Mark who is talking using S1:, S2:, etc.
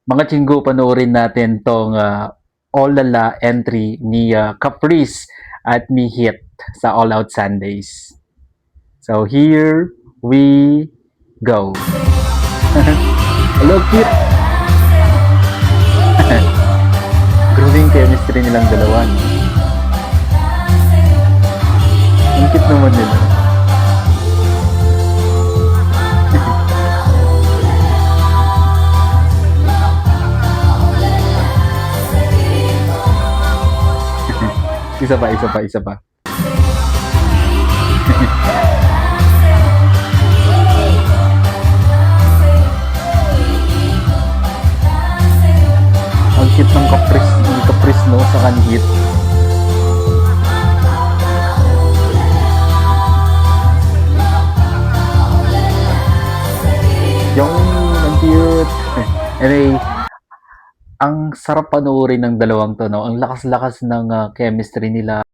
S1: Mga chinggo, panoorin natin tong All Lala entry ni Caprice at ni Hit sa All Out Sundays. So here we go. Hello, Kit! Grabe yung chemistry nilang dalawa. No? Ang cute naman nila. Isa pa, isa pa, isa pa. Ang cute ng Caprice no, sa kanhit. Yung, ang cute. Anyway, ang sarap panoorin ng dalawang to, no? Ang lakas-lakas ng chemistry nila.